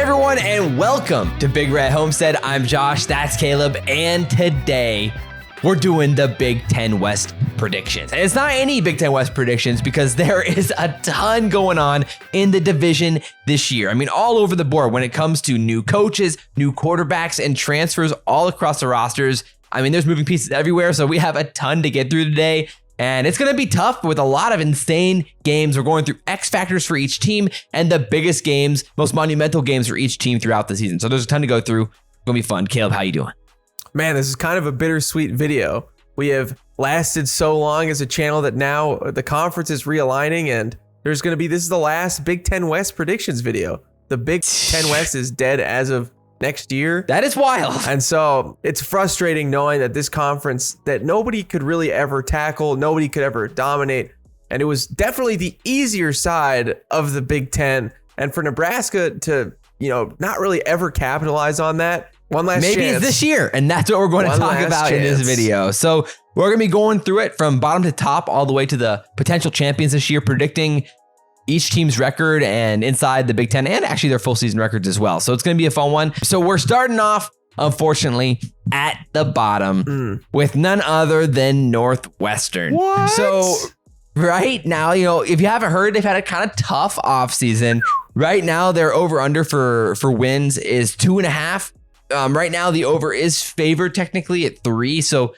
everyone, and welcome to Big Red Homestead. I'm Josh, that's Caleb, and today we're doing the Big Ten West predictions. And it's not any Big Ten West predictions because there is a ton going on in the division this year. I mean, all over the board when it comes to new coaches, new quarterbacks, and transfers all across the rosters. I mean, there's moving pieces everywhere, so we have a ton to get through today. And it's going to be tough with a lot of insane games. We're going through X factors for each team and the biggest games, most monumental games for each team throughout the season. So there's a ton to go through. It's going to be fun. Caleb, how you doing? Man, this is kind of a bittersweet video. We have lasted so long as a channel that now the conference is realigning, and this is the last Big Ten West predictions video. The Big Ten West is dead as of next year. That is wild. And so it's frustrating knowing that this conference that nobody could really ever tackle, nobody could ever dominate. And it was definitely the easier side of the Big Ten. And for Nebraska to, not really ever capitalize on that. One last chance. Maybe it's this year, and that's what we're going to talk about in this video. So we're going to be going through it from bottom to top all the way to the potential champions this year, predicting each team's record and inside the Big Ten and actually their full season records as well. So it's going to be a fun one. So we're starting off, unfortunately, at the bottom with none other than Northwestern. What? So right now, if you haven't heard, they've had a kind of tough offseason. Right now, their over-under for wins is 2.5. Right now, the over is favored technically at 3. So,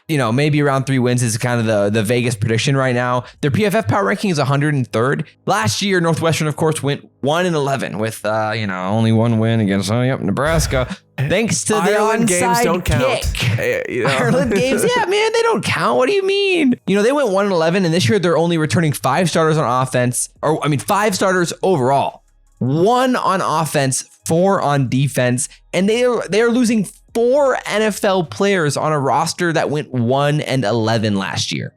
maybe around 3 wins is kind of the Vegas prediction right now. Their PFF power ranking is 103rd. Last year, Northwestern, of course, went 1-11 with, only one win against Nebraska. Thanks to the Ireland onside games don't kick. count. Hey, Ireland games, yeah, man, they don't count. What do you mean? They went 1-11, and this year they're only returning 5 starters on offense, 5 starters overall. 1 on offense, 4 on defense, and they are losing 4 NFL players on a roster that went 1-11 last year.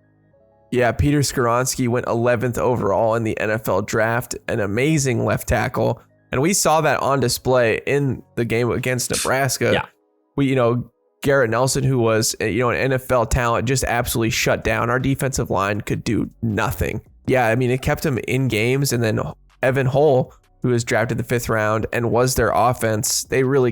Yeah, Peter Skoronski went 11th overall in the NFL draft, an amazing left tackle. And we saw that on display in the game against Nebraska. Yeah. Garrett Nelson, who was, an NFL talent, just absolutely shut down. Our defensive line could do nothing. Yeah, it kept him in games. And then Evan Hull, who was drafted the 5th round and was their offense, they were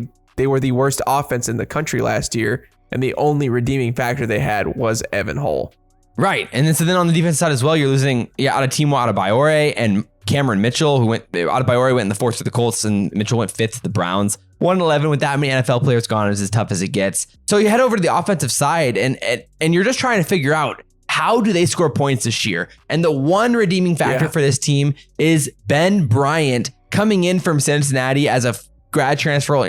the worst offense in the country last year. And the only redeeming factor they had was Evan Hull. Right. And then on the defense side as well, you're losing Adetomo Adebayor and Cameron Mitchell, Adebayor went in the 4th to the Colts and Mitchell went 5th to the Browns. 1-11 with that many NFL players gone is as tough as it gets. So you head over to the offensive side and you're just trying to figure out how do they score points this year? And the one redeeming factor for this team is Ben Bryant coming in from Cincinnati as a grad transfer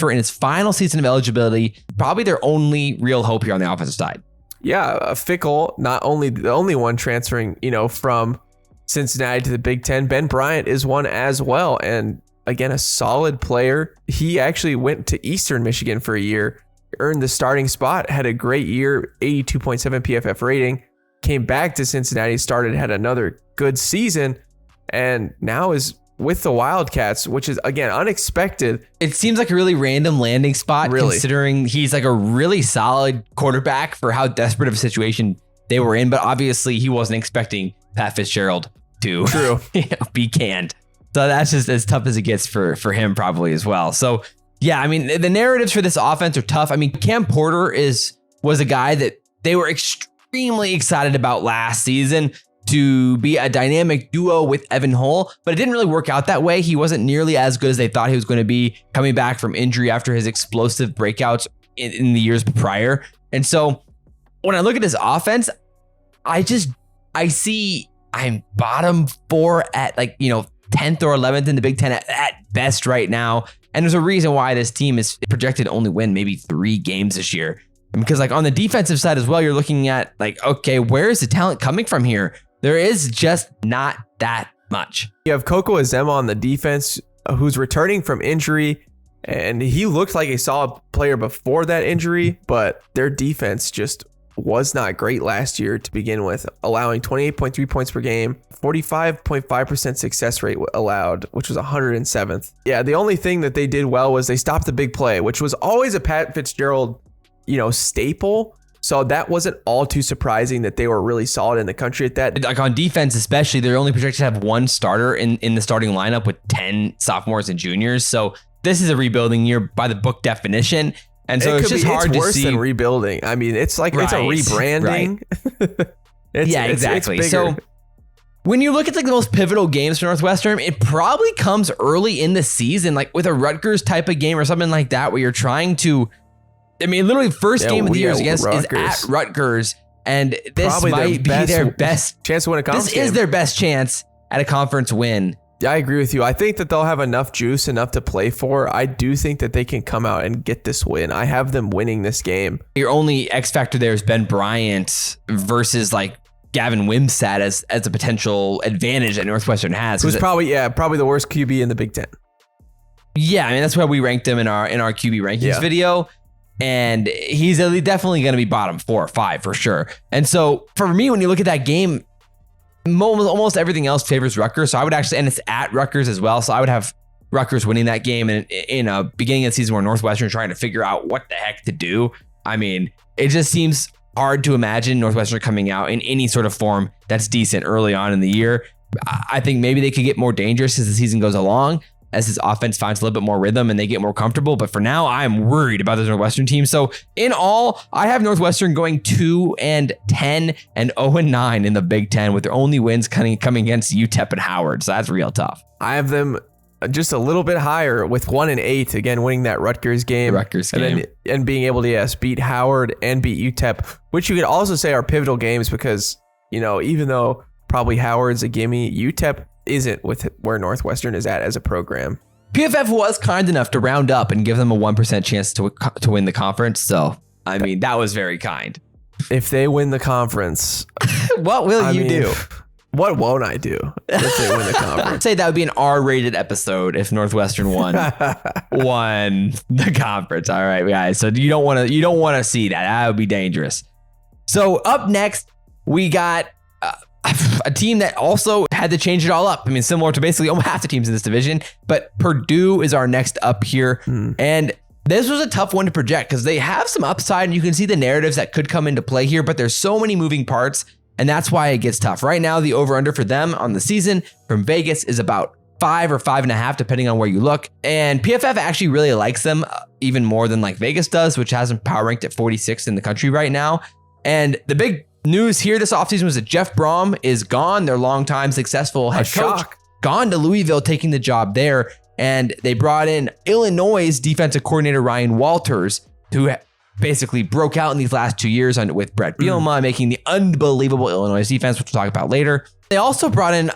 in his final season of eligibility. Probably their only real hope here on the offensive side. Yeah, Fickle, not only the only one transferring, from Cincinnati to the Big Ten. Ben Bryant is one as well. And again, a solid player. He actually went to Eastern Michigan for a year, earned the starting spot, had a great year, 82.7 PFF rating, came back to Cincinnati, had another good season, and now is with the Wildcats, which is, again, unexpected. It seems like a really random landing spot, considering he's like a really solid quarterback for how desperate of a situation they were in. But obviously, he wasn't expecting Pat Fitzgerald to be canned. So that's just as tough as it gets for him probably as well. So, yeah, the narratives for this offense are tough. Cam Porter was a guy that they were extremely excited about last season to be a dynamic duo with Evan Hull, but it didn't really work out that way. He wasn't nearly as good as they thought he was going to be coming back from injury after his explosive breakouts in the years prior. And so when I look at this offense, I see I'm bottom 4 at 10th or 11th in the Big Ten at best right now. And there's a reason why this team is projected to only win maybe 3 games this year. Because on the defensive side as well, you're looking at okay, where is the talent coming from here? There is just not that much. You have Coco Azema on the defense, who's returning from injury, and he looked like a solid player before that injury, but their defense just was not great last year to begin with, allowing 28.3 points per game, 45.5% success rate allowed, which was 107th. Yeah, the only thing that they did well was they stopped the big play, which was always a Pat Fitzgerald, staple. So that wasn't all too surprising that they were really solid in the country at that. Like on defense, especially, they're only projected to have one starter in the starting lineup with 10 sophomores and juniors. So this is a rebuilding year by the book definition. And so it's just hard to see. It's worse than rebuilding. I mean, it's like it's a rebranding. Right. Exactly. So when you look at like the most pivotal games for Northwestern, it probably comes early in the season, like with a Rutgers type of game or something like that, where you're trying to, I mean, literally first game of the year is at Rutgers. And this probably might be their best chance to win a conference game. This is their best chance at a conference win. Yeah, I agree with you. I think that they'll have enough juice, enough to play for. I do think that they can come out and get this win. I have them winning this game. Your only X factor there is Ben Bryant versus like Gavin Wimsatt as a potential advantage that Northwestern has. Who's probably the worst QB in the Big Ten. Yeah, I mean that's why we ranked him in our QB rankings video. And he's definitely going to be bottom 4 or 5 for sure. And so for me, when you look at that game, almost everything else favors Rutgers. So I would actually, and it's at Rutgers as well. So I would have Rutgers winning that game in a beginning of the season where Northwestern trying to figure out what the heck to do. I mean, it just seems hard to imagine Northwestern coming out in any sort of form that's decent early on in the year. I think maybe they could get more dangerous as the season goes along, as his offense finds a little bit more rhythm and they get more comfortable. But for now, I'm worried about the Northwestern team. So in all, I have Northwestern going 2-10 and 0-9 in the Big Ten, with their only wins coming against UTEP and Howard. So that's real tough. I have them just a little bit higher with 1-8, again, winning that Rutgers game. And being able to, beat Howard and beat UTEP, which you could also say are pivotal games because, even though probably Howard's a gimme, UTEP isn't with where Northwestern is at as a program. PFF was kind enough to round up and give them a 1% chance to win the conference. So, I mean, that was very kind. If they win the conference, what will you do? What won't I do if they win the conference? I'd say that would be an R-rated episode if Northwestern won the conference. All right, guys. So you don't want to see that. That would be dangerous. So up next, we got a team that also had to change it all up. I mean, similar to basically almost half the teams in this division, but Purdue is our next up here. And this was a tough one to project because they have some upside and you can see the narratives that could come into play here, but there's so many moving parts and that's why it gets tough. Right now, the over-under for them on the season from Vegas is about 5 or 5.5, depending on where you look. And PFF actually really likes them even more than like Vegas does, which has them power ranked at 46 in the country right now. And the big news here this offseason was that Jeff Brom is gone, their longtime successful head coach, gone to Louisville, taking the job there. And they brought in Illinois' defensive coordinator, Ryan Walters, who basically broke out in these last 2 years with Brett Bielema, making the unbelievable Illinois defense, which we'll talk about later. They also brought in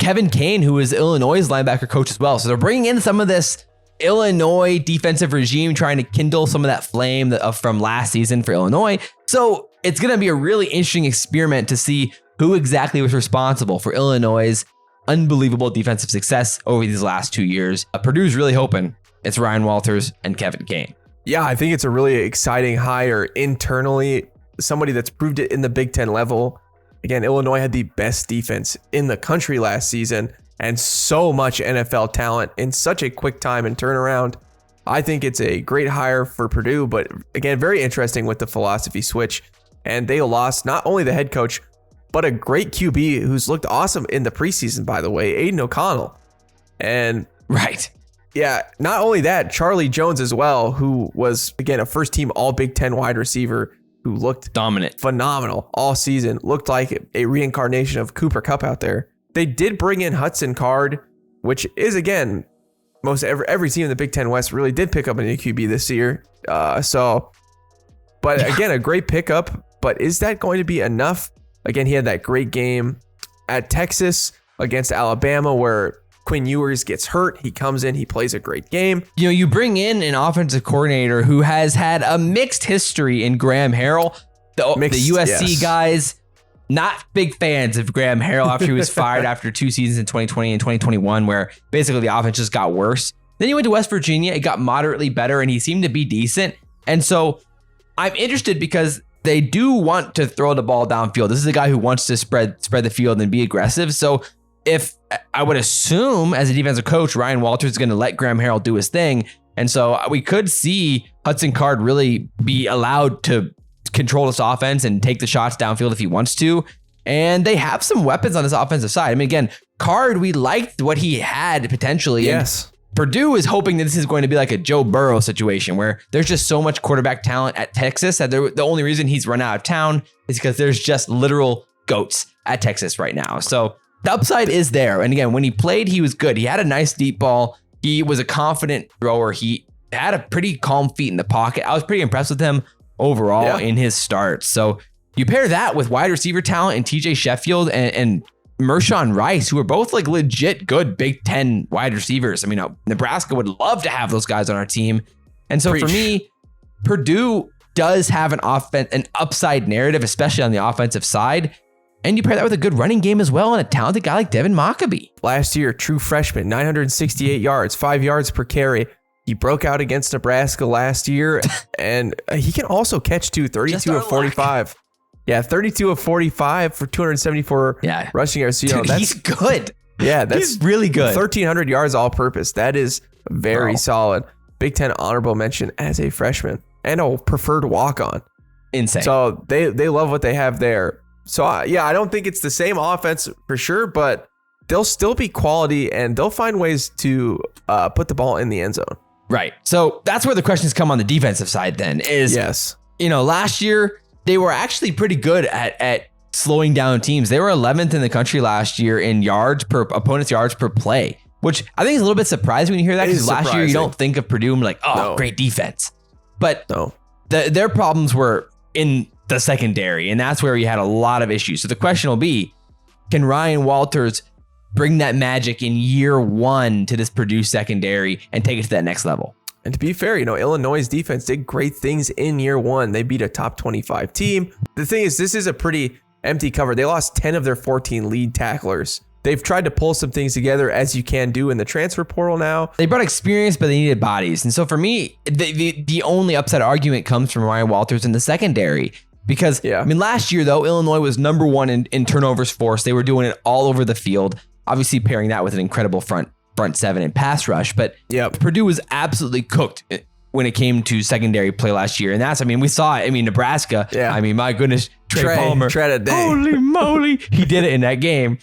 Kevin Kane, who is Illinois' linebacker coach as well. So they're bringing in some of this Illinois defensive regime, trying to kindle some of that flame from last season for Illinois. So it's going to be a really interesting experiment to see who exactly was responsible for Illinois' unbelievable defensive success over these last 2 years. Purdue's really hoping it's Ryan Walters and Kevin Kane. Yeah, I think it's a really exciting hire internally. Somebody that's proved it in the Big Ten level. Again, Illinois had the best defense in the country last season and so much NFL talent in such a quick time and turnaround. I think it's a great hire for Purdue, but again, very interesting with the philosophy switch. And they lost not only the head coach, but a great QB who's looked awesome in the preseason, by the way, Aiden O'Connell. And yeah, not only that, Charlie Jones as well, who was, again, a first team all Big Ten wide receiver who looked dominant, phenomenal all season, looked like a reincarnation of Cooper Kupp out there. They did bring in Hudson Card, which is, again, most every team in the Big Ten West really did pick up a new QB this year. But again, a great pickup. But is that going to be enough? Again, he had that great game at Texas against Alabama where Quinn Ewers gets hurt. He comes in, he plays a great game. You bring in an offensive coordinator who has had a mixed history in Graham Harrell. The USC guys, not big fans of Graham Harrell after he was fired after 2 seasons in 2020 and 2021, where basically the offense just got worse. Then he went to West Virginia. It got moderately better and he seemed to be decent. And so I'm interested because they do want to throw the ball downfield. This is a guy who wants to spread the field and be aggressive. So if I would assume as a defensive coach, Ryan Walters is going to let Graham Harrell do his thing. And so we could see Hudson Card really be allowed to control this offense and take the shots downfield if he wants to. And they have some weapons on this offensive side. I mean, again, Card, we liked what he had potentially. Yes. Purdue is hoping that this is going to be like a Joe Burrow situation where there's just so much quarterback talent at Texas that the only reason he's run out of town is because there's just literal goats at Texas right now. So the upside is there. And again, when he played, he was good. He had a nice deep ball. He was a confident thrower. He had a pretty calm feet in the pocket. I was pretty impressed with him overall in his start. So you pair that with wide receiver talent and TJ Sheffield and Mershawn Rice, who are both like legit good Big Ten wide receivers. I mean, Nebraska would love to have those guys on our team. And so for me, Purdue does have an upside narrative, especially on the offensive side. And you pair that with a good running game as well and a talented guy like Devin Mockabee. Last year, true freshman, 968 yards, 5 yards per carry. He broke out against Nebraska last year, and he can also catch 32 of 45. Yeah, 32 of 45 for 274 rushing yards. So, dude, he's good. Yeah, that's really good. 1,300 yards all purpose. That is very solid. Big Ten honorable mention as a freshman and a preferred walk-on. Insane. So they love what they have there. So, I don't think it's the same offense for sure, but they'll still be quality and they'll find ways to put the ball in the end zone. Right. So that's where the questions come on the defensive side then is, last year, they were actually pretty good at slowing down teams. They were 11th in the country last year in opponent's yards per play, which I think is a little bit surprising when you hear that, because last year you don't think of Purdue and like, great defense. But their problems were in the secondary, and that's where you had a lot of issues. So the question will be, can Ryan Walters bring that magic in year one to this Purdue secondary and take it to that next level? And to be fair, Illinois' defense did great things in year one. They beat a top 25 team. The thing is, this is a pretty empty cover. They lost 10 of their 14 lead tacklers. They've tried to pull some things together, as you can do in the transfer portal now. They brought experience, but they needed bodies. And so for me, the only upside argument comes from Ryan Walters in the secondary. Because, last year, though, Illinois was number one in turnovers forced. They were doing it all over the field. Obviously, pairing that with an incredible front seven and pass rush. But Purdue was absolutely cooked when it came to secondary play last year. And that's, we saw it. Nebraska. Yeah. My goodness, Trey Palmer. Holy moly. He did it in that game.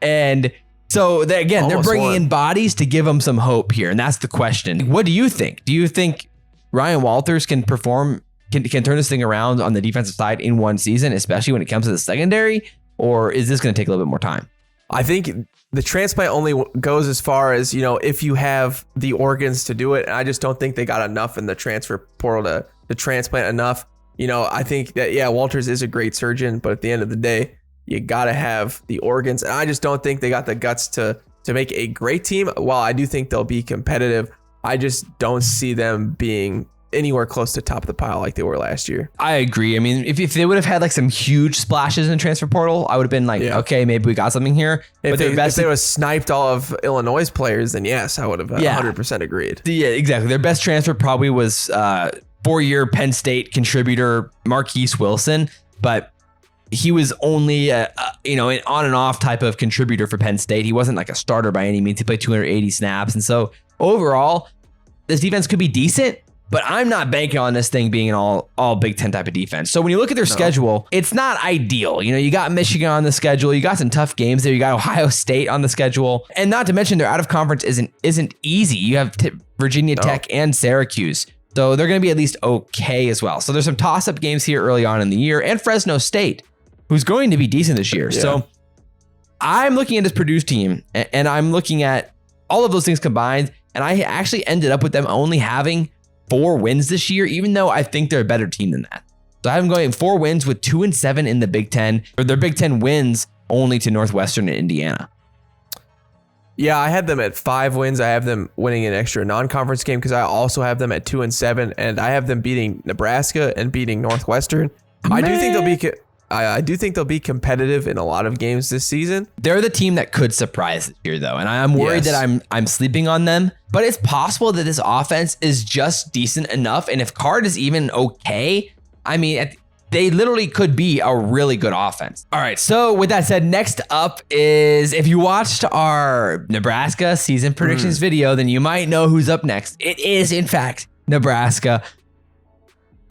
And so, they're bringing in bodies to give them some hope here. And that's the question. What do you think? Do you think Ryan Walters can perform, can turn this thing around on the defensive side in one season, especially when it comes to the secondary? Or is this going to take a little bit more time? I think the transplant only goes as far as, if you have the organs to do it. And I just don't think they got enough in the transfer portal to transplant enough. I think that, Walters is a great surgeon, but at the end of the day, you got to have the organs. And I just don't think they got the guts to make a great team. While I do think they'll be competitive, I just don't see them being anywhere close to top of the pile like they were last year. I agree. If they would have had like some huge splashes in the transfer portal, I would have been like, okay, maybe we got something here. If they would have sniped all of Illinois' players, then yes, I would have 100% agreed. Yeah, exactly. Their best transfer probably was 4-year Penn State contributor Marquise Wilson, but he was only an on and off type of contributor for Penn State. He wasn't like a starter by any means. He played 280 snaps. And so overall, this defense could be decent, but I'm not banking on this thing being an all Big Ten type of defense. So when you look at their schedule, it's not ideal. You got Michigan on the schedule. You got some tough games there. You got Ohio State on the schedule. And not to mention their out of conference isn't easy. You have Virginia Tech and Syracuse. So they're going to be at least okay as well. So there's some toss-up games here early on in the year. And Fresno State, who's going to be decent this year. Yeah. So I'm looking at this Purdue team, and I'm looking at all of those things combined. And I actually ended up with them only having 4 wins this year, even though I think they're a better team than that. So I have them going 4 wins with 2-7 in the Big Ten, or their Big Ten wins only to Northwestern and Indiana. Yeah, I had them at 5 wins. I have them winning an extra non-conference game because I also have them at 2-7, and I have them beating Nebraska and beating Northwestern. I do think they'll be competitive in a lot of games this season. They're the team that could surprise this year, though, and I'm worried that I'm sleeping on them. But it's possible that this offense is just decent enough, and if Card is even okay, they literally could be a really good offense. All right, so with that said, next up is, if you watched our Nebraska season predictions video, then you might know who's up next. It is, in fact, Nebraska.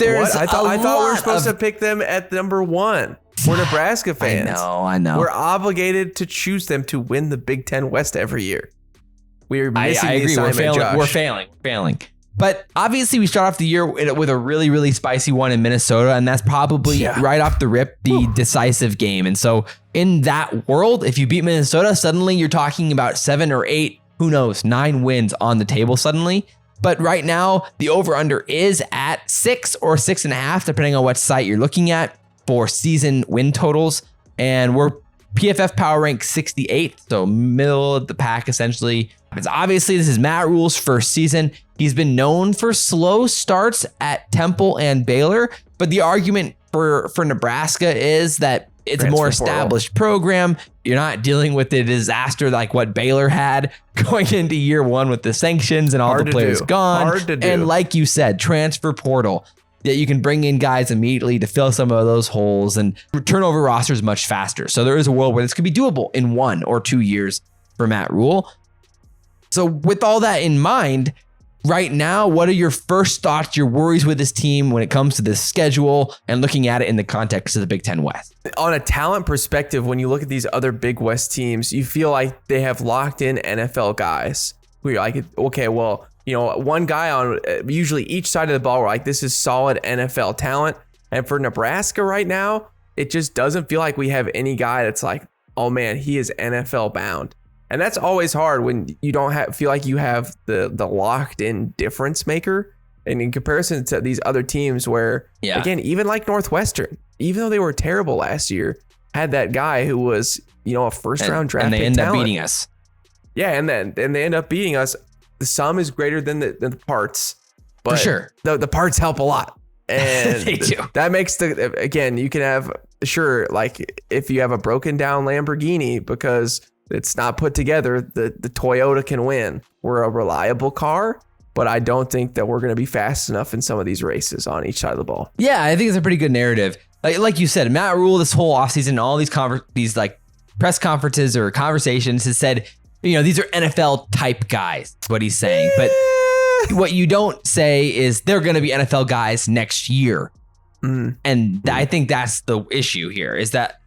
There's I thought we were supposed to pick them at number 1. We're Nebraska fans. I know. We're obligated to choose them to win the Big Ten West every year. We're missing the assignment, Josh. We're failing. But obviously, we start off the year with a really, really spicy one in Minnesota, and that's probably right off the rip the decisive game. And so in that world, if you beat Minnesota, suddenly you're talking about 7 or 8, who knows, 9 wins on the table suddenly. But right now, the over-under is at 6 or 6.5, depending on what site you're looking at for season win totals. And we're PFF Power Rank 68, so middle of the pack, essentially. It's obviously, this is Matt Rule's first season. He's been known for slow starts at Temple and Baylor, but the argument for Nebraska is that it's a more established program. You're not dealing with the disaster like what Baylor had going into year 1 with the sanctions and all the players gone. Hard to do. And like you said, transfer portal, that you can bring in guys immediately to fill some of those holes and turn over rosters much faster. So there is a world where this could be doable in 1 or 2 years for Matt Rule. So with all that in mind, right now, what are your first thoughts, your worries with this team when it comes to this schedule and looking at it in the context of the Big Ten West? On a talent perspective, when you look at these other Big West teams, you feel like they have locked in NFL guys who you're like, okay, well, you know, one guy on usually each side of the ball, we're like, this is solid NFL talent. And for Nebraska right now, it just doesn't feel like we have any guy that's like, oh man, he is NFL bound. And that's always hard when you don't feel like you have the locked in difference maker. And in comparison to these other teams where, again, even like Northwestern, even though they were terrible last year, had that guy who was, you know, a first round draft pick. And they end up beating us. Yeah, and they end up beating us. The sum is greater than the parts. But for sure. The parts help a lot. And they do. That makes again, you can have, like if you have a broken down Lamborghini because it's not put together, the Toyota can win. We're a reliable car, but I don't think that we're going to be fast enough in some of these races on each side of the ball. Yeah, I think it's a pretty good narrative. Like you said, Matt Rule this whole offseason, all these like press conferences or conversations has said, you know, these are NFL type guys, what he's saying. But what you don't say is they're going to be NFL guys next year. And I think that's the issue here, is that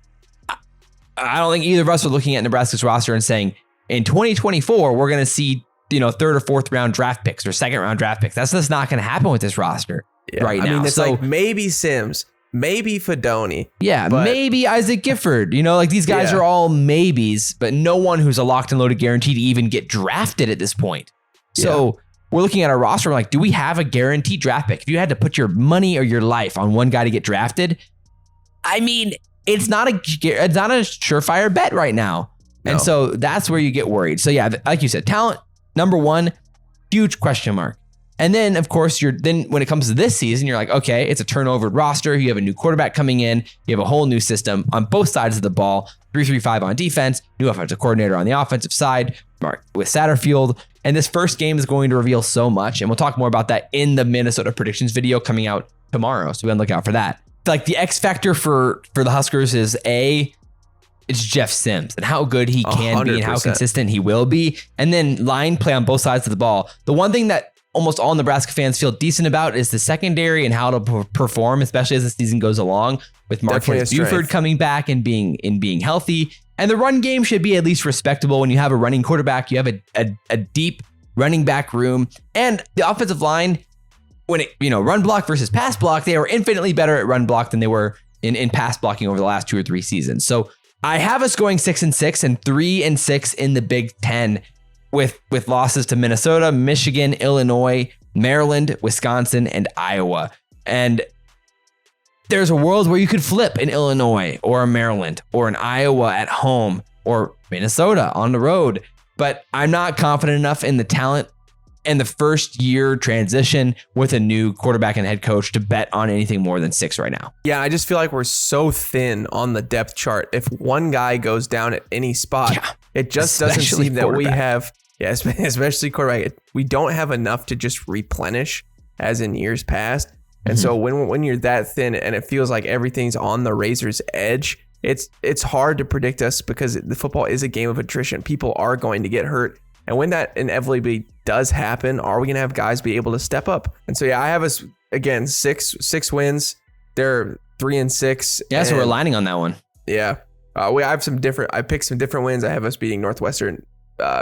I don't think either of us are looking at Nebraska's roster and saying in 2024, we're going to see, you know, 3rd or 4th round draft picks or 2nd round draft picks. That's just not going to happen with this roster right now. I mean, it's like maybe Sims, maybe Fedoni. Yeah, maybe Isaac Gifford. You know, like these guys are all maybes, but no one who's a locked and loaded guarantee to even get drafted at this point. So we're looking at our roster like, do we have a guaranteed draft pick? If you had to put your money or your life on one guy to get drafted, I mean, it's not a surefire bet right now. No. And so that's where you get worried. So yeah, like you said, talent, number 1, huge question mark. And then of course then when it comes to this season, you're like, okay, it's a turnover roster. You have a new quarterback coming in. You have a whole new system on both sides of the ball, 3-3-5 on defense, new offensive coordinator on the offensive side, Mark with Satterfield. And this first game is going to reveal so much. And we'll talk more about that in the Minnesota predictions video coming out tomorrow. So be on the lookout for that. Like the X factor for the Huskers is it's Jeff Sims and how good he can 100%. Be and how consistent he will be. And then line play on both sides of the ball. The one thing that almost all Nebraska fans feel decent about is the secondary and how to perform, especially as the season goes along, with Marquez Buford coming back and being healthy. And the run game should be at least respectable. When you have a running quarterback, you have a deep running back room, and the offensive line, when it, you know, run block versus pass block, they were infinitely better at run block than they were in pass blocking over the last 2 or 3 seasons. So I have us going 6-6 and 3-6 in the Big Ten with losses to Minnesota, Michigan, Illinois, Maryland, Wisconsin, and Iowa. And there's a world where you could flip in Illinois or a Maryland or an Iowa at home or Minnesota on the road. But I'm not confident enough in the talent and the first year transition with a new quarterback and head coach to bet on anything more than 6 right now. Yeah, I just feel like we're so thin on the depth chart. If one guy goes down at any spot, it just doesn't seem that we have, especially quarterback, we don't have enough to just replenish as in years past. And so when you're that thin and it feels like everything's on the razor's edge, it's hard to predict us because the football is a game of attrition. People are going to get hurt. And when that inevitably does happen, are we going to have guys be able to step up? And so, yeah, I have us again, six wins. They're 3-6. Yeah, so we're aligning on that one. Yeah. I picked some different wins. I have us beating Northwestern,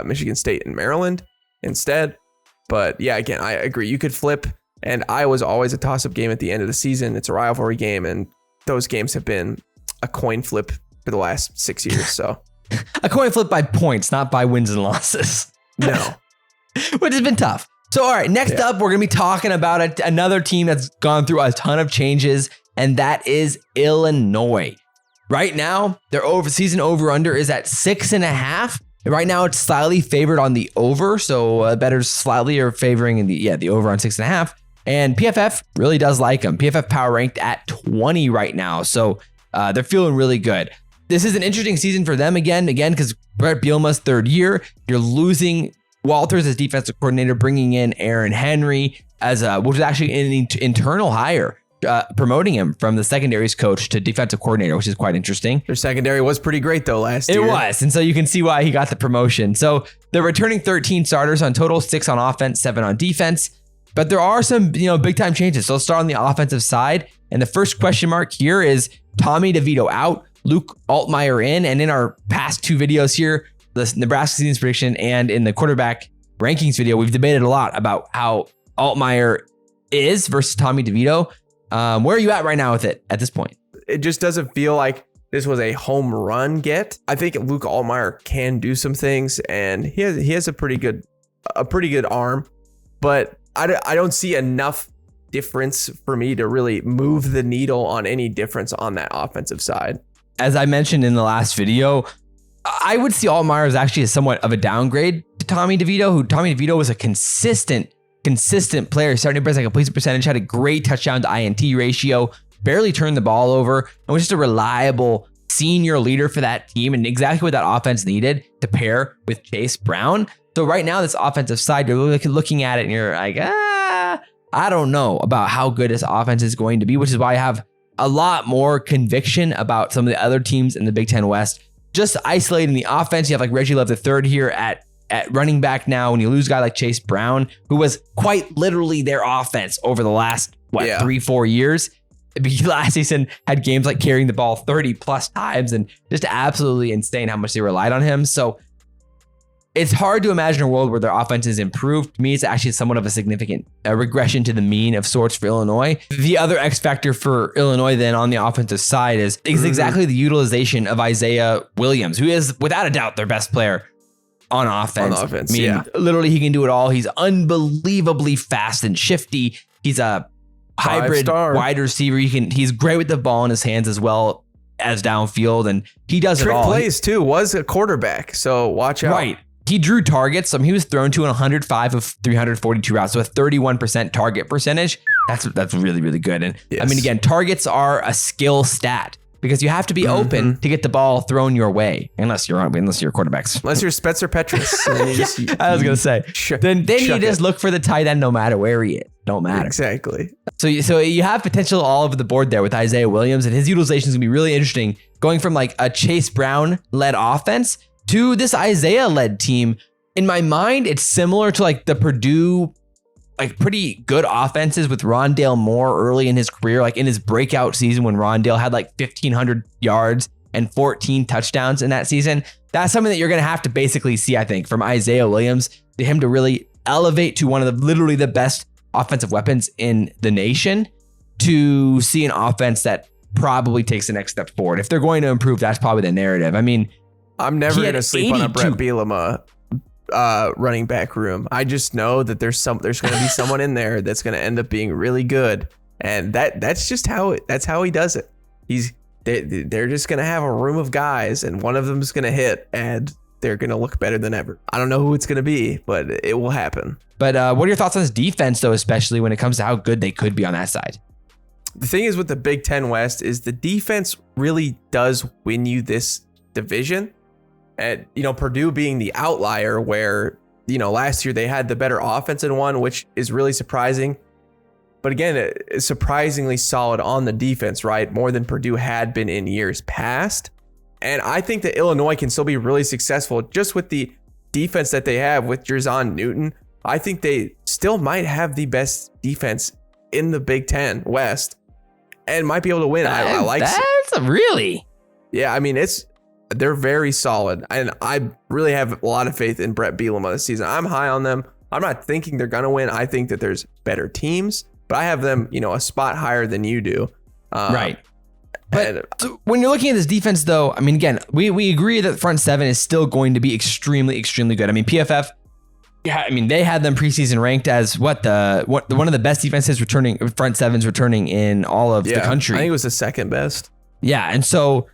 Michigan State, and Maryland instead. But yeah, again, I agree. You could flip, and Iowa's always a toss-up game at the end of the season. It's a rivalry game, and those games have been a coin flip for the last 6 years. So a coin flip by points, not by wins and losses. No. Which has been tough. So, all right, next up, we're going to be talking about another team that's gone through a ton of changes, and that is Illinois. Right now, their season over-under is at 6.5. Right now, it's slightly favored on the over, so bettors slightly are favoring the over on 6.5. And PFF really does like them. PFF power ranked at 20 right now, so they're feeling really good. This is an interesting season for them again, because Brett Bielema's third year. You're losing Walters as defensive coordinator, bringing in Aaron Henry which is actually an internal hire, promoting him from the secondaries coach to defensive coordinator, which is quite interesting. Their secondary was pretty great though last year. It was, and so you can see why he got the promotion. So they're returning 13 starters on total, 6 on offense, 7 on defense. But there are some big time changes. So let's start on the offensive side. And the first question mark here is Tommy DeVito out, Luke Altmaier in, and in our past 2 videos here, the Nebraska season's prediction and in the quarterback rankings video, we've debated a lot about how Altmaier is versus Tommy DeVito. Where are you at right now with it at this point? It just doesn't feel like this was a home run get. I think Luke Altmaier can do some things, and he has a pretty good arm, but I don't see enough difference for me to really move the needle on any difference on that offensive side. As I mentioned in the last video, I would see Altmaier as actually somewhat of a downgrade to Tommy DeVito, Tommy DeVito was a consistent player, starting to press like a completion percentage, had a great touchdown to INT ratio, barely turned the ball over, and was just a reliable senior leader for that team and exactly what that offense needed to pair with Chase Brown. So right now, this offensive side, you're looking at it and you're like, I don't know about how good this offense is going to be, which is why I have a lot more conviction about some of the other teams in the Big Ten West. Just isolating the offense, you have like Reggie Love III here at running back now. When you lose a guy like Chase Brown, who was quite literally their offense over the last 3-4 years. Last season had games like carrying the ball 30 plus times and just absolutely insane how much they relied on him. So it's hard to imagine a world where their offense is improved. To me, it's actually somewhat of a significant regression to the mean of sorts for Illinois. The other X factor for Illinois then on the offensive side is exactly the utilization of Isaiah Williams, who is without a doubt their best player on offense. I mean, literally he can do it all. He's unbelievably fast and shifty. He's a hybrid wide receiver. He's great with the ball in his hands as well as downfield, and he does it all. Trick plays too. Was a quarterback, so watch out. Right. He drew targets. He was thrown to 105 of 342 routes, so a 31% target percentage. That's really, really good. And yes. I mean, again, targets are a skill stat because you have to be open to get the ball thrown your way, unless you're quarterbacks. Unless you're Spencer Petras. I was gonna say. Then you just look for the tight end no matter where he is. Don't matter. Exactly. So you have potential all over the board there with Isaiah Williams, and his utilization is gonna be really interesting, going from like a Chase Brown led offense to this Isaiah-led team. In my mind, it's similar to like the Purdue, like pretty good offenses with Rondale Moore early in his career, like in his breakout season when Rondale had like 1,500 yards and 14 touchdowns in that season. That's something that you're going to have to basically see, I think, from Isaiah Williams, to him to really elevate to one of literally the best offensive weapons in the nation, to see an offense that probably takes the next step forward. If they're going to improve, that's probably the narrative. I mean, I'm never going to sleep on a Brett Bielema running back room. I just know that there's going to be someone in there that's going to end up being really good, and that's just how he does it. They're just going to have a room of guys, and one of them is going to hit, and they're going to look better than ever. I don't know who it's going to be, but it will happen. But what are your thoughts on this defense, though, especially when it comes to how good they could be on that side? The thing is with the Big Ten West is the defense really does win you this division. And, Purdue being the outlier where, last year they had the better offense in one, which is really surprising. But again, it's surprisingly solid on the defense, right? More than Purdue had been in years past. And I think that Illinois can still be really successful just with the defense that they have with Jerzon Newton. I think they still might have the best defense in the Big Ten West and might be able to win. I like that's really. Yeah, I mean, they're very solid, and I really have a lot of faith in Brett Bielema this season. I'm high on them. I'm not thinking they're going to win. I think that there's better teams, but I have them, a spot higher than you do. Right. But so when you're looking at this defense, though, I mean, again, we agree that the front seven is still going to be extremely, extremely good. I mean, PFF, yeah, I mean, they had them preseason ranked as one of the best defenses front sevens returning in all of the country. I think it was the second best. Yeah, and so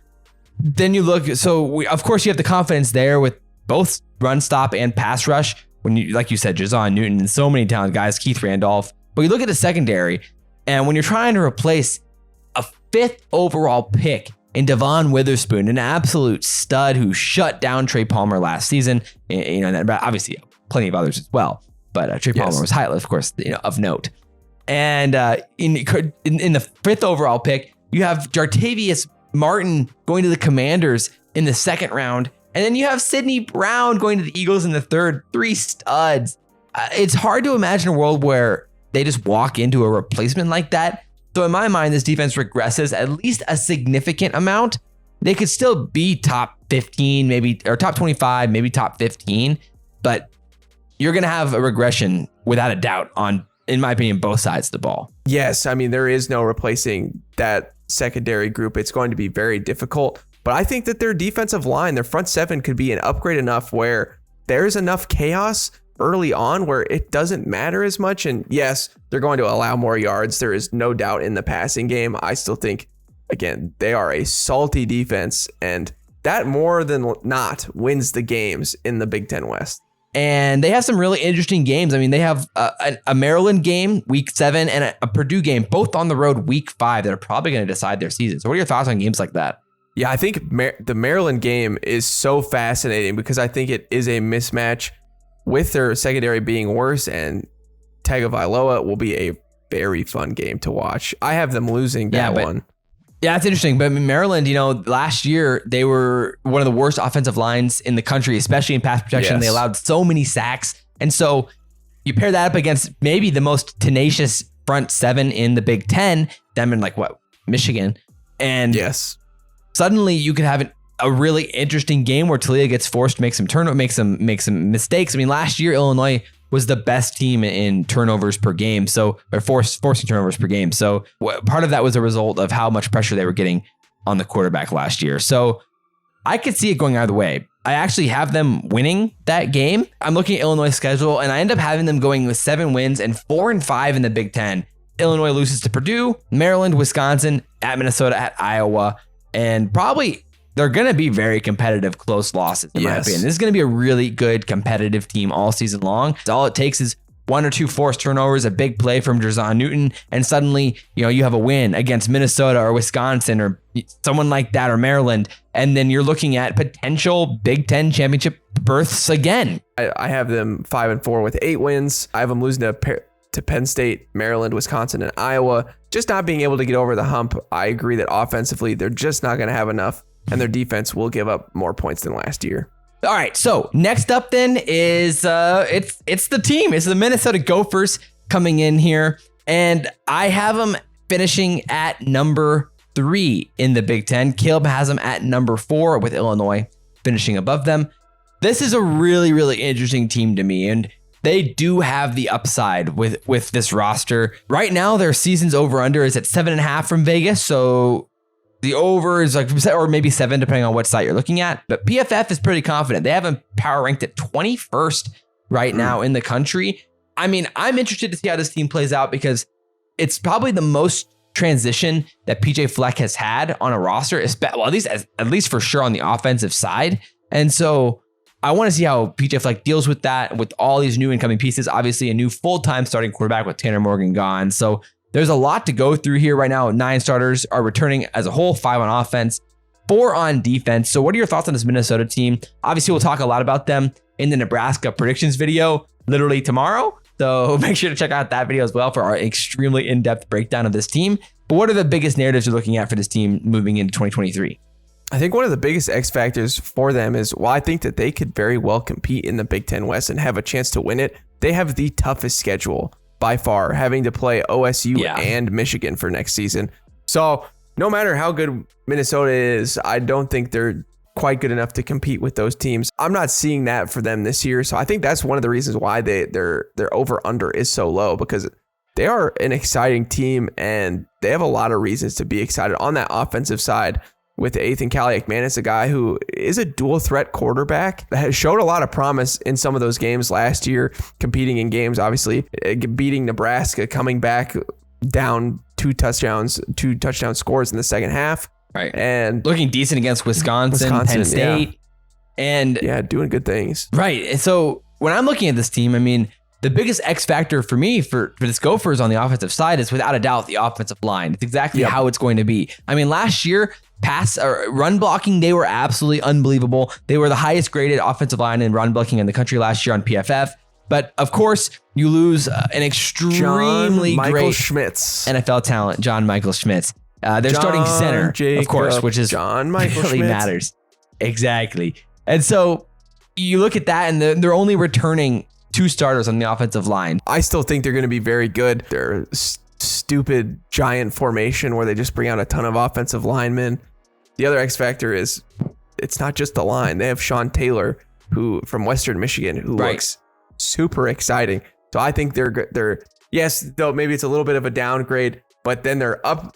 then you look, of course you have the confidence there with both run stop and pass rush. When you, like you said, Jazon Newton and so many talented guys, Keith Randolph. But you look at the secondary, and when you're trying to replace a 5th overall pick in Devon Witherspoon, an absolute stud who shut down Trey Palmer last season, and obviously plenty of others as well, but Trey Palmer was highlighted, of course, of note. And in the 5th overall pick, you have Jartavius Martin going to the Commanders in the 2nd round. And then you have Sidney Brown going to the Eagles in the 3rd, 3 studs. It's hard to imagine a world where they just walk into a replacement like that. So in my mind, this defense regresses at least a significant amount. They could still be top 15, maybe, or top 25, maybe top 15, but you're going to have a regression without a doubt on, in my opinion, both sides of the ball. Yes. I mean, there is no replacing that secondary group. It's going to be very difficult. But I think that their defensive line, their front seven could be an upgrade enough where there's enough chaos early on where it doesn't matter as much. And yes, they're going to allow more yards. There is no doubt in the passing game. I still think, again, they are a salty defense, and that more than not wins the games in the Big Ten West. And they have some really interesting games. I mean, they have a Maryland game week 7 and a Purdue game, both on the road week 5 that are probably going to decide their season. So what are your thoughts on games like that? Yeah, I think the Maryland game is so fascinating because I think it is a mismatch with their secondary being worse, and Tagovailoa will be a very fun game to watch. I have them losing that one. Yeah, that's interesting. But Maryland, last year they were one of the worst offensive lines in the country, especially in pass protection. Yes. They allowed so many sacks. And so you pair that up against maybe the most tenacious front seven in the Big Ten, them in Michigan. And yes. Suddenly you could have a really interesting game where Talia gets forced to make some mistakes. I mean, last year Illinois was the best team in turnovers per game, or forcing turnovers per game. So part of that was a result of how much pressure they were getting on the quarterback last year. So I could see it going either way. I actually have them winning that game. I'm looking at Illinois' schedule, and I end up having them going with 7 wins and 4-5 in the Big Ten. Illinois loses to Purdue, Maryland, Wisconsin, at Minnesota, at Iowa. And probably they're going to be very competitive, close losses, in my opinion. This is going to be a really good competitive team all season long. All it takes is 1 or 2 forced turnovers, a big play from Jazon Newton, and suddenly you have a win against Minnesota or Wisconsin or someone like that, or Maryland. And then you're looking at potential Big Ten championship berths again. I have them 5-4 with 8 wins. I have them losing to Penn State, Maryland, Wisconsin, and Iowa. Just not being able to get over the hump. I agree that offensively, they're just not going to have enough, and their defense will give up more points than last year. All right, so next up then is it's the team. It's the Minnesota Gophers coming in here, and I have them finishing at number 3 in the Big Ten. Caleb has them at number 4 with Illinois finishing above them. This is a really, really interesting team to me, and they do have the upside with this roster. Right now, their season's over-under is at 7.5 from Vegas. So the over is or maybe 7, depending on what site you're looking at. But PFF is pretty confident. They have them power ranked at 21st right now in the country. I mean, I'm interested to see how this team plays out because it's probably the most transition that PJ Fleck has had on a roster, at least for sure on the offensive side. And so I want to see how PJ Fleck deals with that, with all these new incoming pieces. Obviously, a new full-time starting quarterback with Tanner Morgan gone. So there's a lot to go through here right now. 9 starters are returning as a whole, 5 on offense, 4 on defense. So what are your thoughts on this Minnesota team? Obviously, we'll talk a lot about them in the Nebraska predictions video literally tomorrow. So make sure to check out that video as well for our extremely in-depth breakdown of this team. But what are the biggest narratives you're looking at for this team moving into 2023? I think one of the biggest X factors for them is, I think that they could very well compete in the Big Ten West and have a chance to win it. They have the toughest schedule by far, having to play OSU and Michigan for next season. So no matter how good Minnesota is, I don't think they're quite good enough to compete with those teams. I'm not seeing that for them this year. So I think that's one of the reasons why their over under is so low, because they are an exciting team and they have a lot of reasons to be excited on that offensive side. With Ethan Kaliak-Manis, a guy who is a dual threat quarterback that has showed a lot of promise in some of those games last year, competing in games, obviously beating Nebraska, coming back down two touchdown scores in the second half. Right. And looking decent against Wisconsin Penn State. And doing good things. Right. And so when I'm looking at this team, I mean, the biggest X factor for me for this Gophers on the offensive side is without a doubt the offensive line. It's exactly how it's going to be. I mean, last year, pass or run blocking, they were absolutely unbelievable. They were the highest graded offensive line in run blocking in the country last year on PFF. But of course, you lose an extremely great Schmitz. NFL talent, John Michael Schmitz. They're starting center, of course, which is John Michael really Schmitz. Matters. Exactly. And so you look at that, and they're only returning 2 starters on the offensive line. I still think they're going to be very good. They're stupid giant formation where they just bring out a ton of offensive linemen. The other X factor is it's not just the line. They have Sean Taylor, who from Western Michigan, who looks super exciting. So I think they're yes, though maybe it's a little bit of a downgrade, but then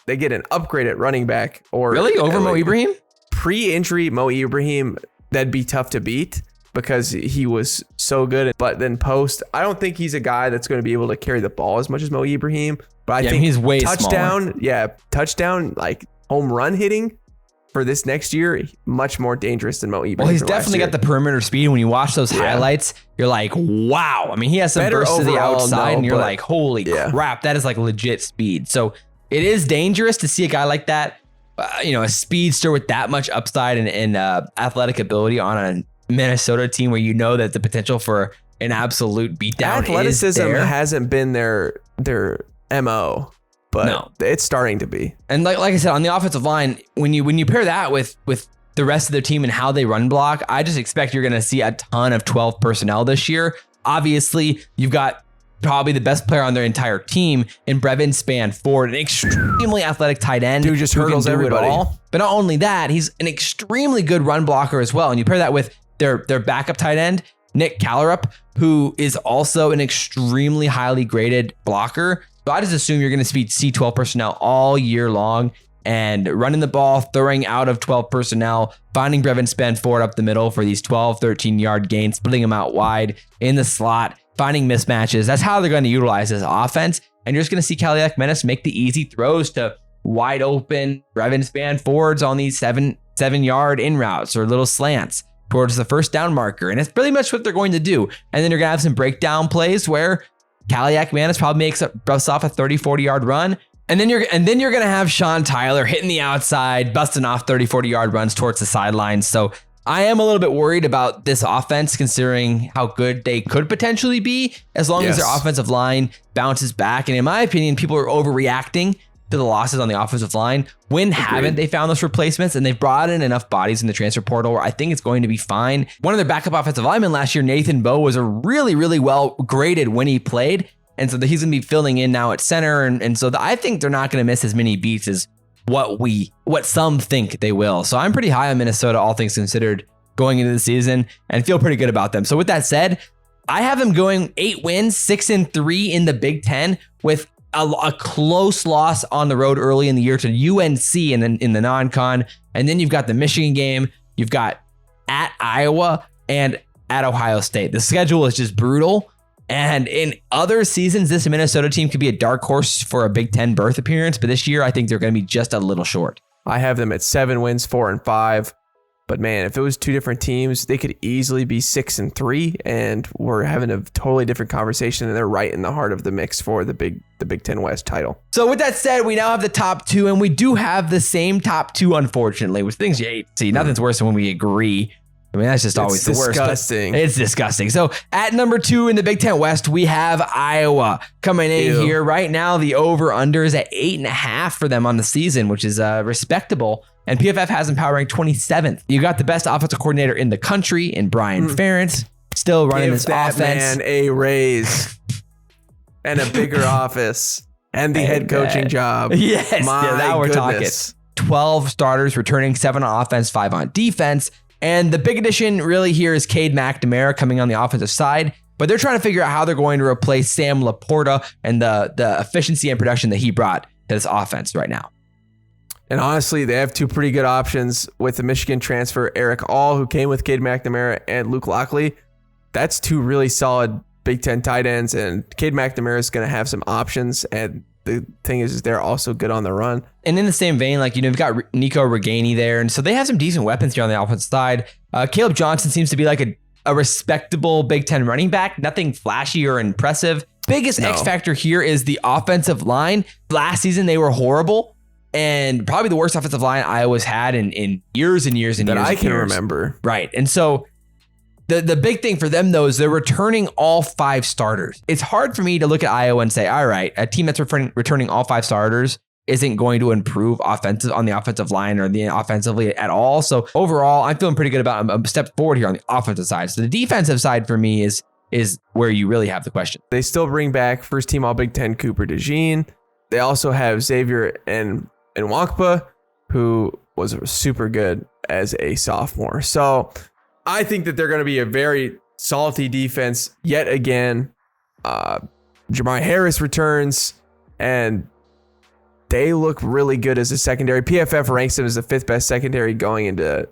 they get an upgrade at running back. Or really over Mo Ibrahim? Pre-injury Mo Ibrahim, that'd be tough to beat because he was so good. But then post, I don't think he's a guy that's going to be able to carry the ball as much as Mo Ibrahim. But I think he's way touchdown, smaller. Touchdown, like home run hitting for this next year, much more dangerous than Mo Ibrahim. Well, he's definitely got the perimeter speed. When you watch those highlights, you're like, wow. I mean, he has some bursts to the outside, and you're like, holy crap, that is like legit speed. So it is dangerous to see a guy like that, a speedster with that much upside and athletic ability on a Minnesota team where you know that the potential for an absolute beatdown athleticism is there. Hasn't been their MO, but it's starting to be. And like I said, on the offensive line, when you pair that with the rest of their team and how they run block, I just expect you're going to see a ton of 12 personnel this year. Obviously, you've got probably the best player on their entire team in Brevin Spann-Ford, an extremely athletic tight end. Dude just hurdles everybody. But not only that, he's an extremely good run blocker as well. And you pair that with their backup tight end, Nick Callerup, who is also an extremely highly graded blocker. So I just assume you're going to see 12 personnel all year long and running the ball, throwing out of 12 personnel, finding Brevin Spann-Ford up the middle for these 12, 13-yard gains, splitting them out wide in the slot, finding mismatches. That's how they're going to utilize this offense. And you're just going to see Kaliak-Manis make the easy throws to wide open Brevin Spann-Fords on these 7-yard in routes or little slants towards the first down marker. And it's pretty much what they're going to do. And then you're going to have some breakdown plays where Kaliak-Manis probably busts off a 30, 40-yard run. And then you're going to have Sean Tyler hitting the outside, busting off 30, 40-yard runs towards the sidelines. So I am a little bit worried about this offense, considering how good they could potentially be, as long as their offensive line bounces back. And in my opinion, people are overreacting to the losses on the offensive line. When haven't they found those replacements? And they've brought in enough bodies in the transfer portal where I think it's going to be fine. One of their backup offensive linemen last year, Nathan Bowe, was a really, really well graded when he played. And so he's going to be filling in now at center. And so I think they're not going to miss as many beats as what some think they will. So I'm pretty high on Minnesota, all things considered, going into the season, and feel pretty good about them. So with that said, I have them going 8 wins, 6-3 in the Big Ten, with a close loss on the road early in the year to UNC and then in the non-con. And then you've got the Michigan game, you've got at Iowa and at Ohio State. The schedule is just brutal. And in other seasons, this Minnesota team could be a dark horse for a Big Ten berth appearance. But this year, I think they're going to be just a little short. I have them at 7 wins, 4-5. But man, if it was 2 different teams, they could easily be 6-3, and we're having a totally different conversation, and they're right in the heart of the mix for the Big Ten West title. So with that said, we now have the top 2, and we do have the same top 2, unfortunately, which things you hate to see. Nothing's worse than when we agree. I mean, that's just always the worst. Disgusting. It's disgusting. So at number 2 in the Big Ten West, we have Iowa coming in here right now. The over-under is at 8.5 for them on the season, which is respectable. And PFF has them power ranked 27th. You got the best offensive coordinator in the country in Brian Ferentz, still running this offense. Give that man a raise. and a bigger office and the head coaching job. Yes, now we're talking. 12 starters returning, 7 on offense, 5 on defense. And the big addition really here is Cade McNamara coming on the offensive side. But they're trying to figure out how they're going to replace Sam Laporta and the efficiency and production that he brought to this offense right now. And honestly, they have 2 pretty good options with the Michigan transfer, Eric All, who came with Cade McNamara, and Luke Lockley. That's 2 really solid Big Ten tight ends, and Cade McNamara is going to have some options. And the thing is they're also good on the run. And in the same vein, you've got Nico Reganey there, and so they have some decent weapons here on the offensive side. Caleb Johnson seems to be like a respectable Big Ten running back, nothing flashy or impressive. Biggest X factor here is the offensive line. Last season, they were horrible and probably the worst offensive line Iowa's had in years and years and that years. I can remember. Right. And so the big thing for them, though, is they're returning all 5 starters. It's hard for me to look at Iowa and say, all right, a team that's returning all 5 starters isn't going to improve on the offensive line or the offensively at all. So overall, I'm feeling pretty good about a step forward here on the offensive side. So the defensive side for me is where you really have the question. They still bring back first team All Big Ten Cooper DeJean. They also have Xavier and Wankpa, who was super good as a sophomore. So I think that they're going to be a very salty defense yet again. Jamari Harris returns, and they look really good as a secondary. PFF ranks them as the 5th best secondary going into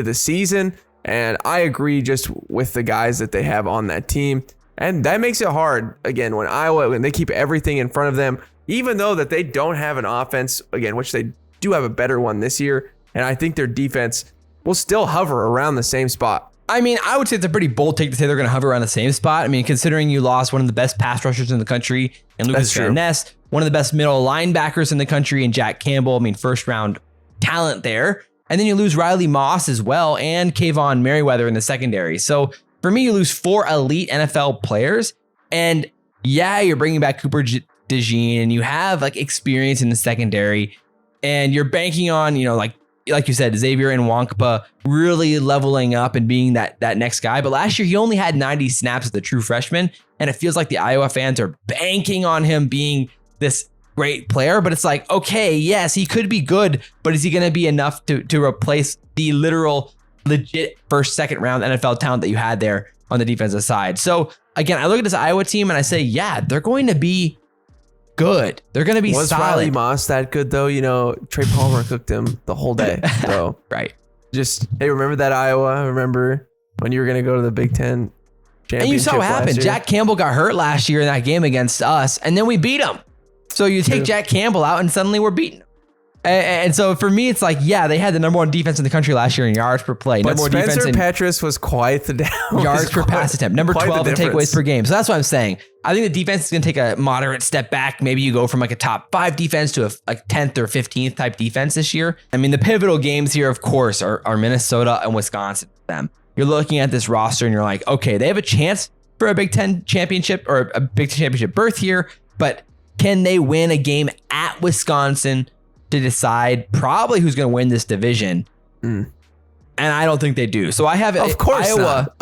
the season. And I agree just with the guys that they have on that team. And that makes it hard, again, when they keep everything in front of them, even though that they don't have an offense, again, which they do have a better one this year. And I think their defense will still hover around the same spot. I mean, I would say it's a pretty bold take to say they're going to hover around the same spot. I mean, considering you lost one of the best pass rushers in the country in Lucas Van Ness, one of the best middle linebackers in the country in Jack Campbell. I mean, first round talent there. And then you lose Riley Moss as well and Kayvon Merriweather in the secondary. So for me, you lose 4 elite NFL players. And yeah, you're bringing back Cooper DeJean and you have experience in the secondary. And you're banking on, like you said, Xavier and Wankpa really leveling up and being that next guy. But last year, he only had 90 snaps as the true freshman. And it feels like the Iowa fans are banking on him being this great player. But it's like, okay, yes, he could be good, but is he going to be enough to replace the legit first, second round NFL talent that you had there on the defensive side? So again, I look at this Iowa team and I say, yeah, they're going to be good. They're going to be solid. Was Riley Moss that good though? Trey Palmer cooked him the whole day. So right. Just, hey, remember that Iowa? Remember when you were going to go to the Big Ten championship? And you saw what happened. Jack Campbell got hurt last year in that game against us, and then we beat him. So you take Jack Campbell out and suddenly we're beating him. And so for me, it's like, yeah, they had the number 1 defense in the country last year in yards per play. But Spencer Petras was quite the down. Yards per pass attempt. Number 12 in takeaways per game. So that's what I'm saying. I think the defense is going to take a moderate step back. Maybe you go from a top 5 defense to a 10th or 15th type defense this year. I mean, the pivotal games here, of course, are Minnesota and Wisconsin for them. You're looking at this roster and you're like, okay, they have a chance for a Big Ten championship or a Big Ten championship berth here, but can they win a game at Wisconsin to decide probably who's going to win this division? And I don't think they do. So I have Iowa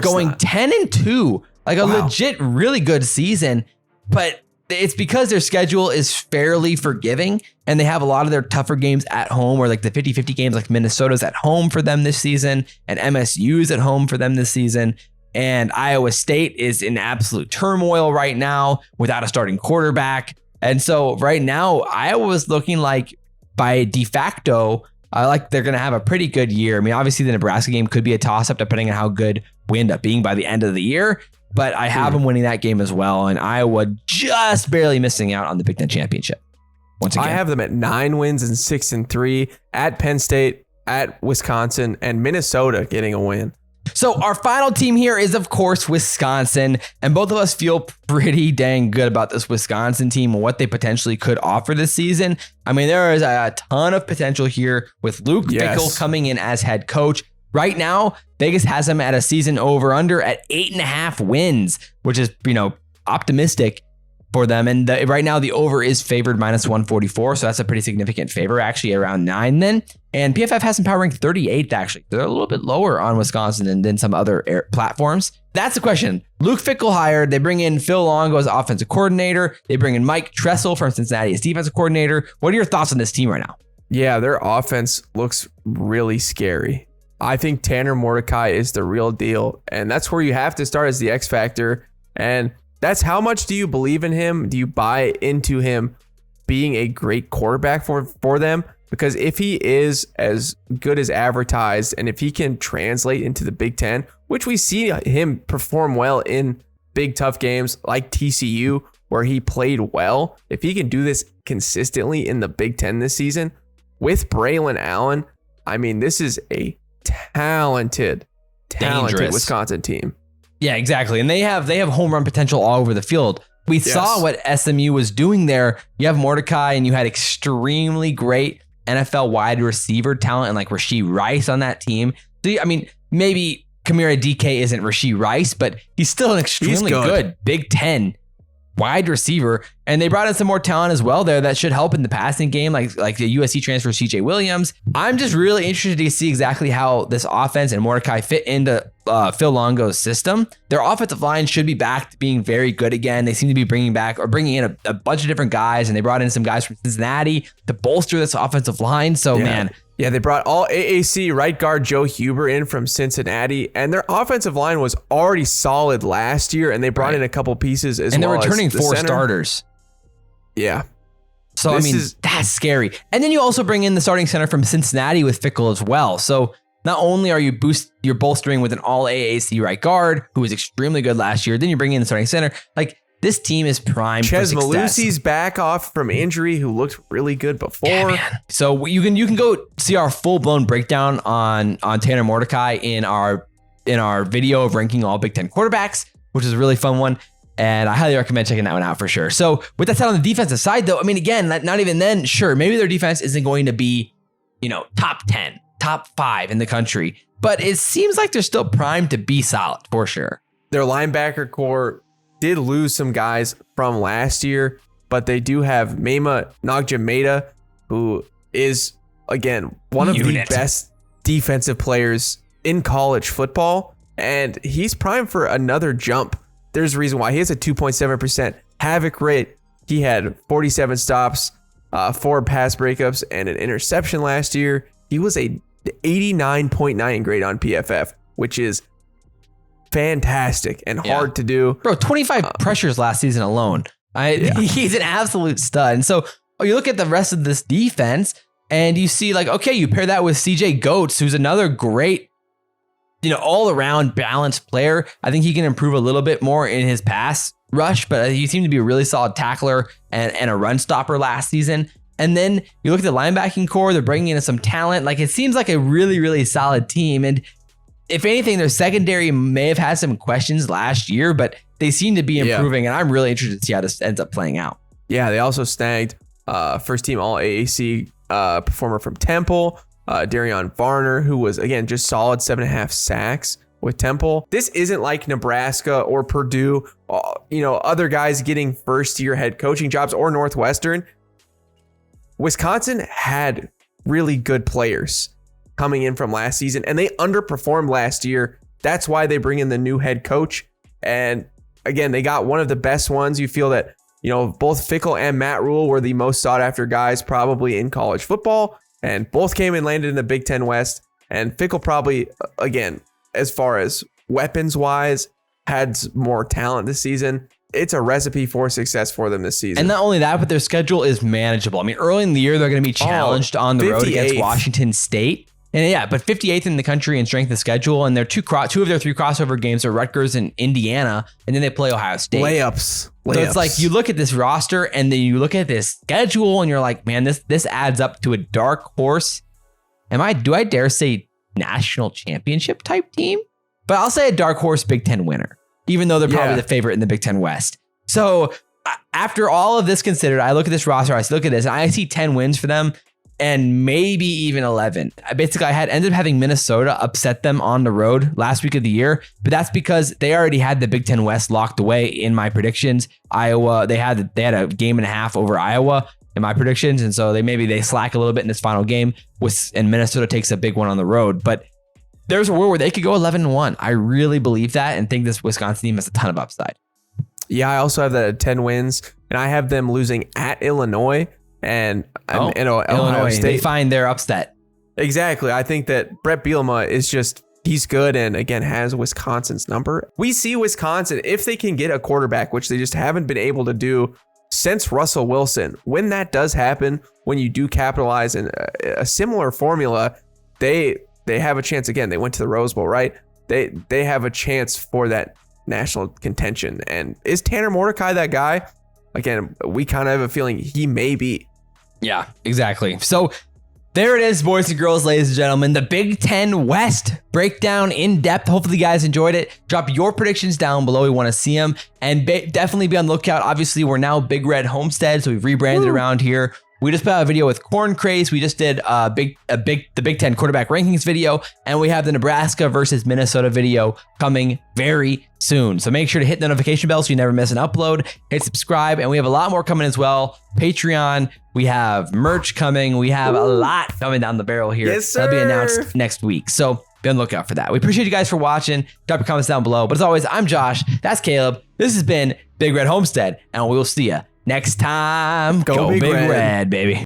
going 10-2, like a legit really good season, but it's because their schedule is fairly forgiving and they have a lot of their tougher games at home, or like the 50-50 games, like Minnesota's at home for them this season and MSU's at home for them this season. And Iowa State is in absolute turmoil right now without a starting quarterback. And so right now, Iowa is looking like by de facto, like they're going to have a pretty good year. I mean, obviously the Nebraska game could be a toss-up depending on how good we end up being by the end of the year. But I have them winning that game as well. And Iowa just barely missing out on the Big Ten championship. Once again, I have them at 9 wins and 6-3 at Penn State, at Wisconsin, and Minnesota getting a win. So our final team here is, of course, Wisconsin, and both of us feel pretty dang good about this Wisconsin team and what they potentially could offer this season. I mean, there is a ton of potential here with Luke Fickell coming in as head coach. Right now, Vegas has them at a season over-under at 8.5 wins, which is, optimistic. for them. And right now the over is favored -144. So that's a pretty significant favor, actually around 9 then. And PFF has some power ranked 38th, actually. They're a little bit lower on Wisconsin than some other platforms. That's the question. Luke Fickell hired. They bring in Phil Longo as offensive coordinator. They bring in Mike Tressel from Cincinnati as defensive coordinator. What are your thoughts on this team right now? Yeah, their offense looks really scary. I think Tanner Mordecai is the real deal. And that's where you have to start as the X factor. And that's how much do you believe in him? Do you buy into him being a great quarterback for them? Because if he is as good as advertised, and if he can translate into the Big Ten, which we see him perform well in big tough games like TCU, where he played well, if he can do this consistently in the Big Ten this season with Braylon Allen, I mean, this is a talented Wisconsin team. Yeah, exactly. And they have home run potential all over the field. We saw what SMU was doing there. You have Mordecai and you had extremely great NFL wide receiver talent and like Rashee Rice on that team. So, I mean, maybe Kamira DK isn't Rashee Rice, but he's still an extremely good Big Ten wide receiver. And they brought in some more talent as well there that should help in the passing game, like the USC transfer CJ Williams. I'm just really interested to see exactly how this offense and Mordecai fit into Phil Longo's system. Their offensive line should be back to being very good again. They seem to be bringing in a bunch of different guys, and they brought in some guys from Cincinnati to bolster this offensive line. So, man. Yeah, they brought all AAC right guard Joe Huber in from Cincinnati, and their offensive line was already solid last year, and they brought in a couple pieces as well. And they're returning 4 starters. Yeah. So, that's scary. And then you also bring in the starting center from Cincinnati with Fickell as well. So not only are you're bolstering with an all AAC right guard who was extremely good last year, then you bring in the starting center. Like, this team is primed for success. Malusi's back off from injury, who looked really good before. Yeah, so you can go see our full-blown breakdown on Tanner Mordecai in our video of ranking all Big Ten quarterbacks, which is a really fun one. And I highly recommend checking that one out for sure. So with that said, on the defensive side, though, I mean, again, not even then, sure, maybe their defense isn't going to be, top 10, top 5 in the country, but it seems like they're still primed to be solid for sure. Their linebacker core did lose some guys from last year, but they do have Mema Nagjameda, who is, again, one of the best defensive players in college football, and he's primed for another jump. There's a reason why. He has a 2.7% havoc rate. He had 47 stops, 4 pass breakups, and an interception last year. He was a 89.9 grade on PFF, which is fantastic and hard to do. Bro, 25 pressures last season alone. He's an absolute stud. And so you look at the rest of this defense and you see like, okay, you pair that with CJ Goetz, who's another great, all around balanced player. I think he can improve a little bit more in his pass rush, but he seemed to be a really solid tackler and a run stopper last season. And then you look at the linebacking core, they're bringing in some talent. Like, it seems like a really, really solid team. And if anything, their secondary may have had some questions last year, but they seem to be improving, and I'm really interested to see how this ends up playing out. Yeah, they also snagged first team all AAC performer from Temple, Darion Varner, who was, again, just solid 7.5 sacks with Temple. This isn't like Nebraska or Purdue, other guys getting first-year head coaching jobs, or Northwestern. Wisconsin had really good players coming in from last season, and they underperformed last year. That's why they bring in the new head coach. And again, they got one of the best ones. You feel that, both Fickell and Matt Rule were the most sought after guys probably in college football, and both came and landed in the Big Ten West. And Fickell probably, again, as far as weapons wise, had more talent this season. It's a recipe for success for them this season. And not only that, but their schedule is manageable. I mean, early in the year, they're going to be challenged on the road against Washington State. And but 58th in the country in strength of schedule. And their two of their 3 crossover games are Rutgers and Indiana. And then they play Ohio State. Layups. So it's like you look at this roster and then you look at this schedule and you're like, man, this adds up to a dark horse. Do I dare say national championship type team? But I'll say a dark horse Big Ten winner, even though they're probably the favorite in the Big Ten West. So after all of this considered, I look at this roster, I look at this, and I see 10 wins for them. and maybe even 11. Basically, ended up having Minnesota upset them on the road last week of the year, but that's because they already had the Big Ten West locked away in my predictions. Iowa, they had a game and a half over Iowa in my predictions, and so they slack a little bit in this final game, and Minnesota takes a big one on the road. But there's a world where they could go 11-1. I really believe that and think this Wisconsin team has a ton of upside. Yeah, I also have that at 10 wins, and I have them losing at Illinois and Ohio State. They find their upset. Exactly. I think that Brett Bielema he's good and, again, has Wisconsin's number. We see Wisconsin, if they can get a quarterback, which they just haven't been able to do since Russell Wilson. When that does happen, when you do capitalize in a similar formula, they have a chance. Again, they went to the Rose Bowl, right? They have a chance for that national contention. And is Tanner Mordecai that guy? Again, we kind of have a feeling he may be. Yeah, exactly. So there it is, boys and girls, ladies and gentlemen, the Big Ten West breakdown in depth. Hopefully you guys enjoyed it. Drop your predictions down below. We want to see them, and definitely be on the lookout. Obviously, we're now Big Red Homestead, so we've rebranded around here. We just put out a video with Corn Craze. We just did the Big Ten quarterback rankings video, and we have the Nebraska versus Minnesota video coming very soon. So make sure to hit the notification bell so you never miss an upload. Hit subscribe, and we have a lot more coming as well. Patreon, we have merch coming. We have a lot coming down the barrel here. Yes, sir. That'll be announced next week. So be on the lookout for that. We appreciate you guys for watching. Drop your comments down below. But as always, I'm Josh. That's Caleb. This has been Big Red Homestead, and we'll see you next time. Go Big Red, baby.